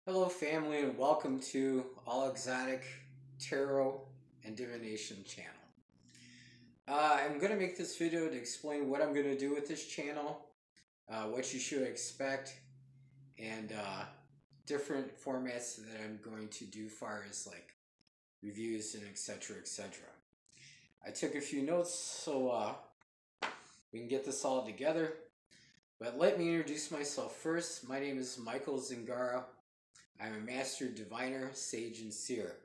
Hello, family, and welcome to All Exotic Tarot and Divination channel. I'm going to make this video to explain what I'm going to do with this channel, what you should expect, and different formats that I'm going to do far as like reviews and etc. etc. I took a few notes so we can get this all together. But let me introduce myself first. My name is Michael Zingara. I'm a master diviner, sage, and seer.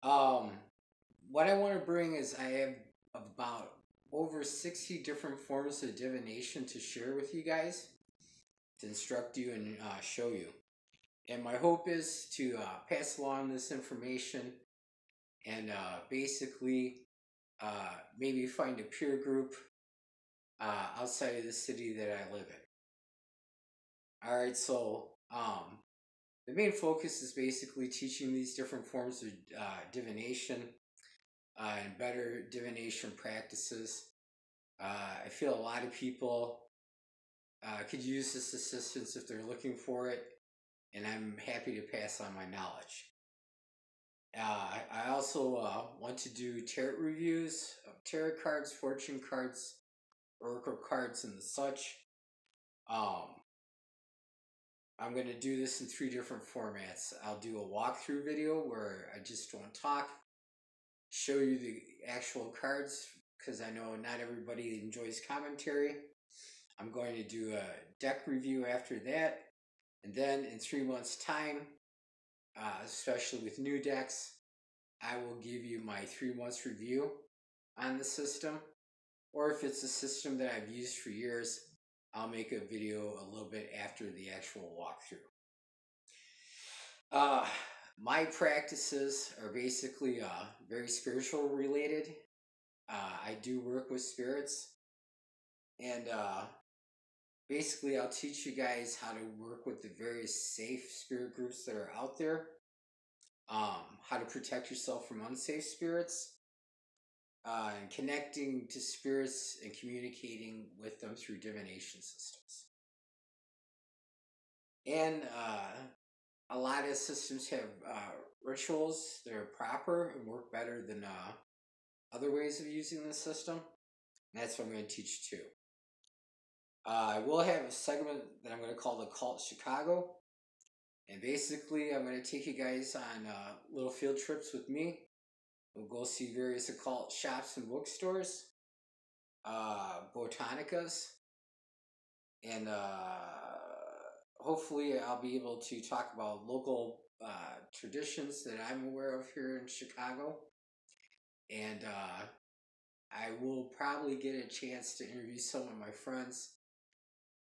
What I want to bring is I have about over 60 different forms of divination to share with you guys, to instruct you and show you. And my hope is to pass along this information and basically maybe find a peer group outside of the city that I live in. Alright, so the main focus is basically teaching these different forms of divination and better divination practices. I feel a lot of people could use this assistance if they're looking for it, and I'm happy to pass on my knowledge. I also want to do tarot reviews of tarot cards, fortune cards, oracle cards, and the such. I'm going to do this in 3 different formats. I'll do a walkthrough video where I just don't talk, show you the actual cards, because I know not everybody enjoys commentary. I'm going to do a deck review after that, and then in 3 months' time, especially with new decks, I will give you my 3 months review on the system, or if it's a system that I've used for years, I'll make a video a little bit after the actual walkthrough. My practices are basically very spiritual related. I do work with spirits, and basically I'll teach you guys how to work with the various safe spirit groups that are out there, how to protect yourself from unsafe spirits, and connecting to spirits and communicating with them through divination systems. And a lot of systems have rituals that are proper and work better than other ways of using the system. And that's what I'm going to teach too. I will have a segment that I'm going to call the Cult Chicago. And basically, I'm going to take you guys on little field trips with me. We'll go see various occult shops and bookstores, botanicas, and hopefully I'll be able to talk about local traditions that I'm aware of here in Chicago. And I will probably get a chance to interview some of my friends,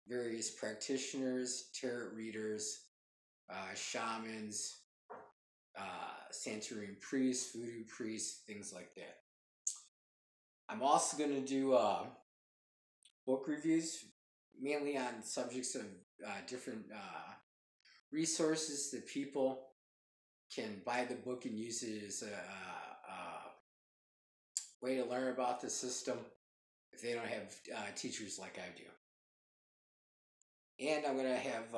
various practitioners, tarot readers, shamans, Santeria priests, voodoo priests, things like that. I'm also going to do book reviews, mainly on subjects of different resources that people can buy the book and use it as a way to learn about the system if they don't have teachers like I do. And I'm going to have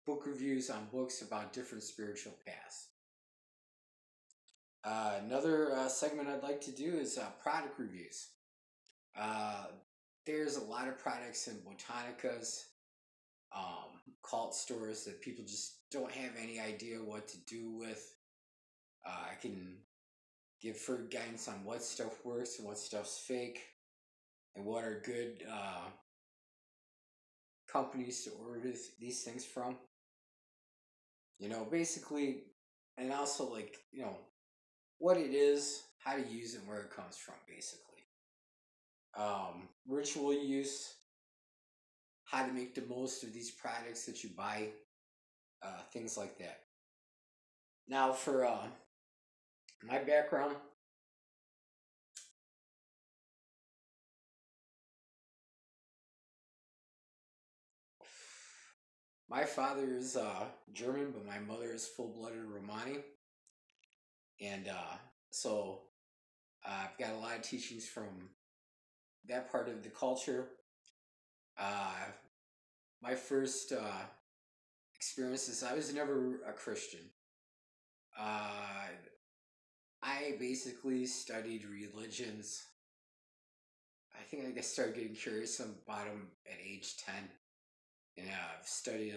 book reviews on books about different spiritual paths. Another segment I'd like to do is product reviews. There's a lot of products in botanicas, cult stores that people just don't have any idea what to do with. I can give further guidance on what stuff works and what stuff's fake, and what are good companies to order these things from. You know, basically, and also like, you know, what it is, how to use it, and where it comes from, basically. Ritual use, how to make the most of these products that you buy, things like that. Now for my background, my father is German, but my mother is full-blooded Romani. And so I've got a lot of teachings from that part of the culture. My first experiences. I was never a Christian. Uh, I basically studied religions. I think I started getting curious about them at age 10. And I've studied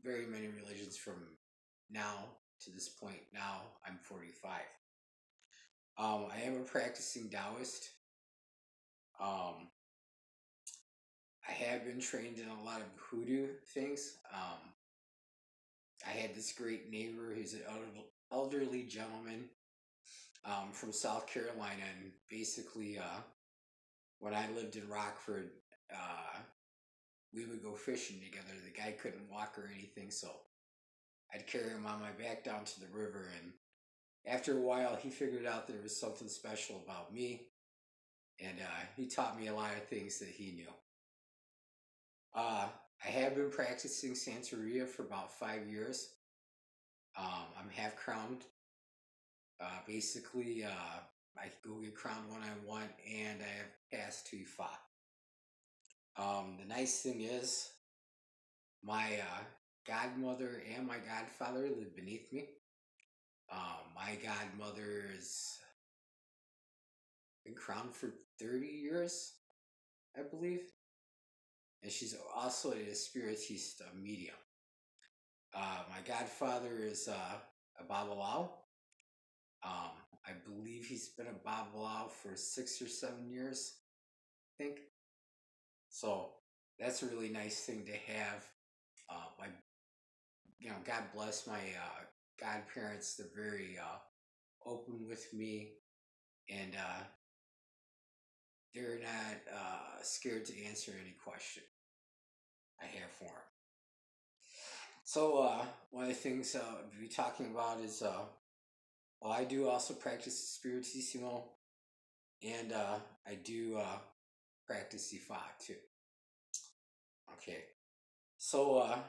very many religions from now to this point. Now I'm 45. I am a practicing Taoist. Um, I have been trained in a lot of hoodoo things. I had this great neighbor. He's an elderly gentleman from South Carolina, and basically, when I lived in Rockford, we would go fishing together. The guy couldn't walk or anything, so I'd carry him on my back down to the river. And after a while, he figured out there was something special about me, and he taught me a lot of things that he knew. I have been practicing Santeria for about 5 years. I'm half crowned. Basically, I can go get crowned when I want, and I have passed Tufa. The nice thing is, my godmother and my godfather live beneath me. My godmother has been crowned for 30 years, I believe. And she's also a spiritista medium. My godfather is a Babalao. I believe he's been a Babalao for 6 or 7 years, I think. So that's a really nice thing to have. God bless my godparents. They're very open with me, and they're not scared to answer any question I have for them. So one of the things we'll be talking about is, well, I do also practice Spiritissimo, and I do practice Ifa too. Okay, so a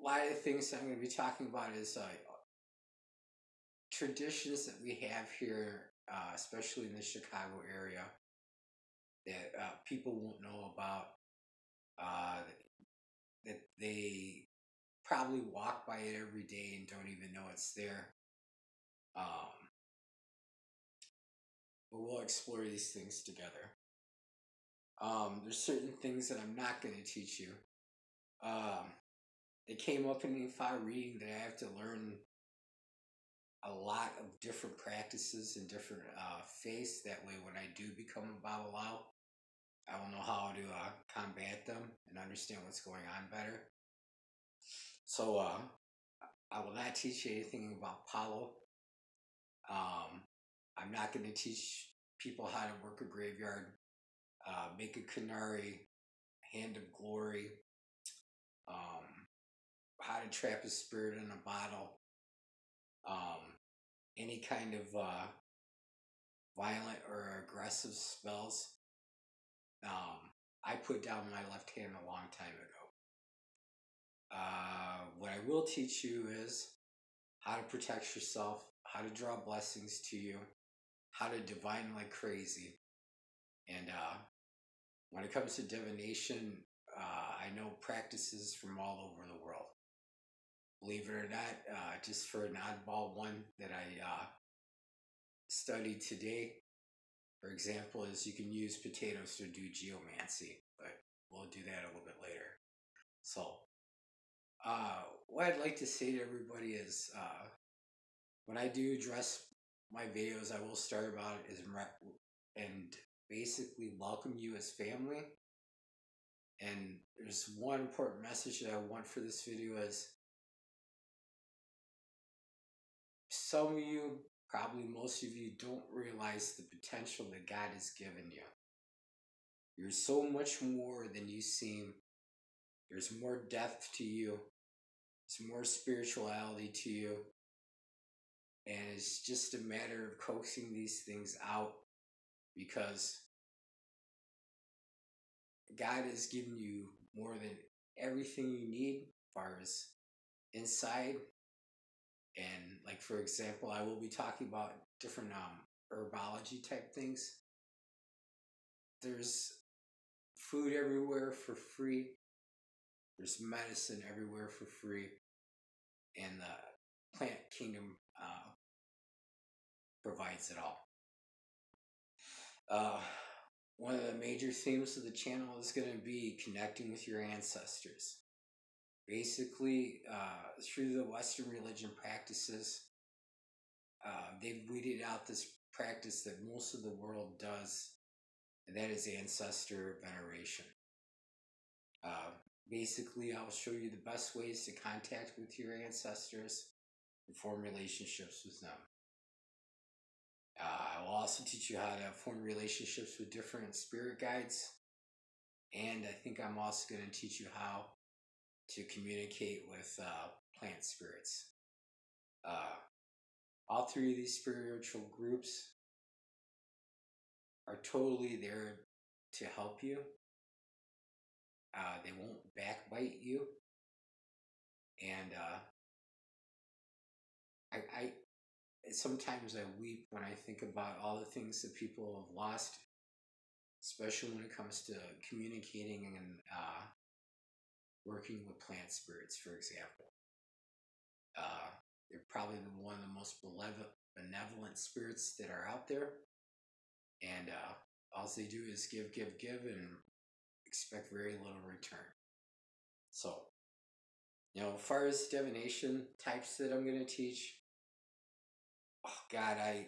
lot of the things that I'm going to be talking about is traditions that we have here, especially in the Chicago area, that people won't know about, that they probably walk by it every day and don't even know it's there. But we'll explore these things together. There's certain things that I'm not going to teach you. It came up in the Ifa reading that I have to learn a lot of different practices and different faiths. That way, when I do become a Babalao, I will know how to combat them and understand what's going on better. So, I will not teach you anything about Palo. I'm not going to teach people how to work a graveyard, make a Canary, Hand of Glory, how to trap a spirit in a bottle, any kind of violent or aggressive spells. I put down my left hand a long time ago. What I will teach you is how to protect yourself, how to draw blessings to you, how to divine like crazy. And when it comes to divination, I know practices from all over the world. Believe it or not, just for an oddball one that I studied today, for example, is you can use potatoes to do geomancy, but we'll do that a little bit later. So, what I'd like to say to everybody is, when I do address my videos, I will start about it as and basically welcome you as family. And there's one important message that I want for this video is, some of you, probably most of you, don't realize the potential that God has given you. You're so much more than you seem. There's more depth to you. There's more spirituality to you. And it's just a matter of coaxing these things out, because God has given you more than everything you need as far as inside. And like, for example, I will be talking about different herbology type things. There's food everywhere for free. There's medicine everywhere for free, and the plant kingdom provides it all. One of the major themes of the channel is going to be connecting with your ancestors. Basically, through the Western religion practices, they've weeded out this practice that most of the world does, and that is ancestor veneration. Basically, I'll show you the best ways to contact with your ancestors and form relationships with them. I will also teach you how to form relationships with different spirit guides, and I think I'm also going to teach you how to communicate with plant spirits. All three of these spiritual groups are totally there to help you. They won't backbite you, and I sometimes I weep when I think about all the things that people have lost, especially when it comes to communicating and working with plant spirits, for example. They're probably one of the most benevolent spirits that are out there, and all they do is give, and expect very little return. So, as far as divination types that I'm going to teach, oh God, I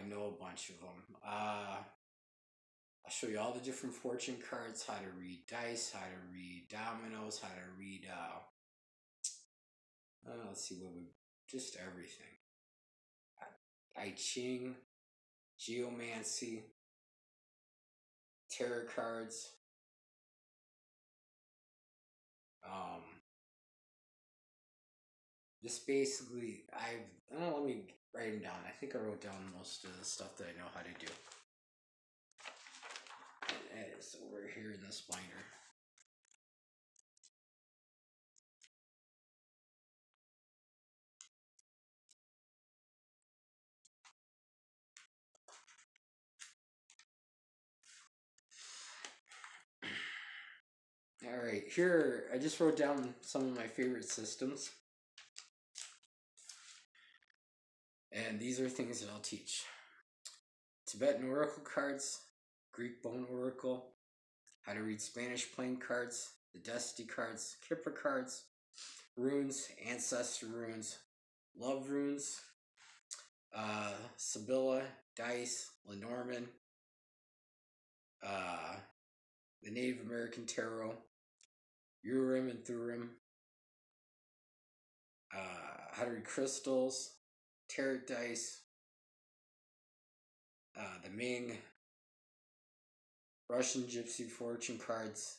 know a bunch of them. I'll show you all the different fortune cards, how to read dice, how to read dominoes, how to read, let's see, just everything. I Ching, geomancy, tarot cards, just basically, let me write them down. I think I wrote down most of the stuff that I know how to do. And that is over here in this binder. All right, here I just wrote down some of my favorite systems. And these are things that I'll teach. Tibetan Oracle cards, Greek Bone Oracle, how to read Spanish playing cards, the Destiny cards, Kipper cards, runes, Ancestor runes, Love runes, Sibylla, Dice, Lenormand, the Native American Tarot, Urim and Thummim, how to read crystals, Tarot dice, the Ming, Russian Gypsy fortune cards,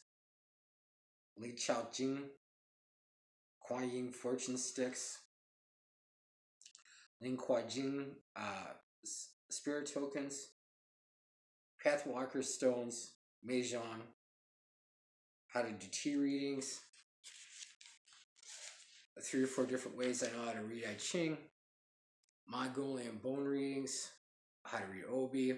Li Chao Jing, Kuan Yin fortune sticks, Lin Kuo Jing spirit tokens, Pathwalker stones, Meijong, how to do tea readings, 3 or 4 different ways I know how to read I Ching, Mongolian bone readings, how to read Obi,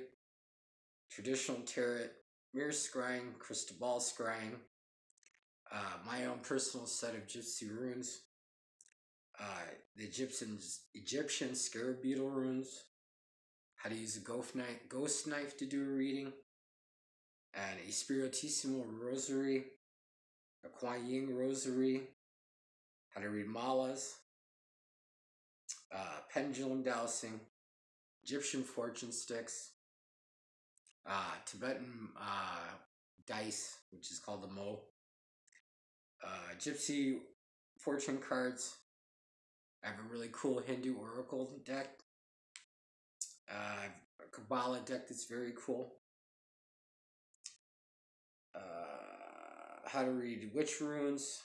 traditional tarot, mirror scrying, crystal ball scrying, my own personal set of Gypsy runes, the Egyptian scarab beetle runes, how to use a ghost knife to do a reading, and a Spiritissimo rosary, a Kuan Yin rosary, how to read malas, pendulum dowsing, Egyptian fortune sticks, Tibetan dice, which is called the Mo, Gypsy fortune cards. I have a really cool Hindu oracle deck, a Kabbalah deck that's very cool, how to read witch runes,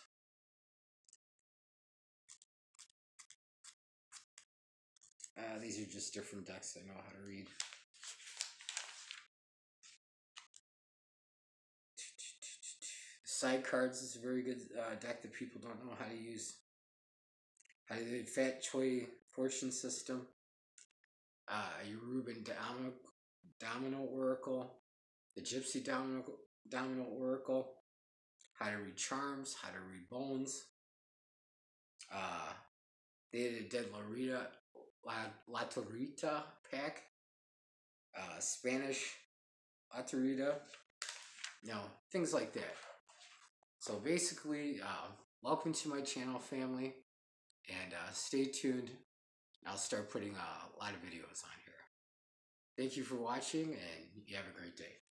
these are just different decks I know how to read. Side cards is a very good deck that people don't know how to use. How to do Fat Choi fortune system, Yoruban Domino Oracle, the Gypsy Domino Oracle, how to read charms, how to read bones. They had a Dead La Torita pack, Spanish La Torita, things like that. So basically, welcome to my channel, family, and stay tuned. I'll start putting a lot of videos on here. Thank you for watching, and you have a great day.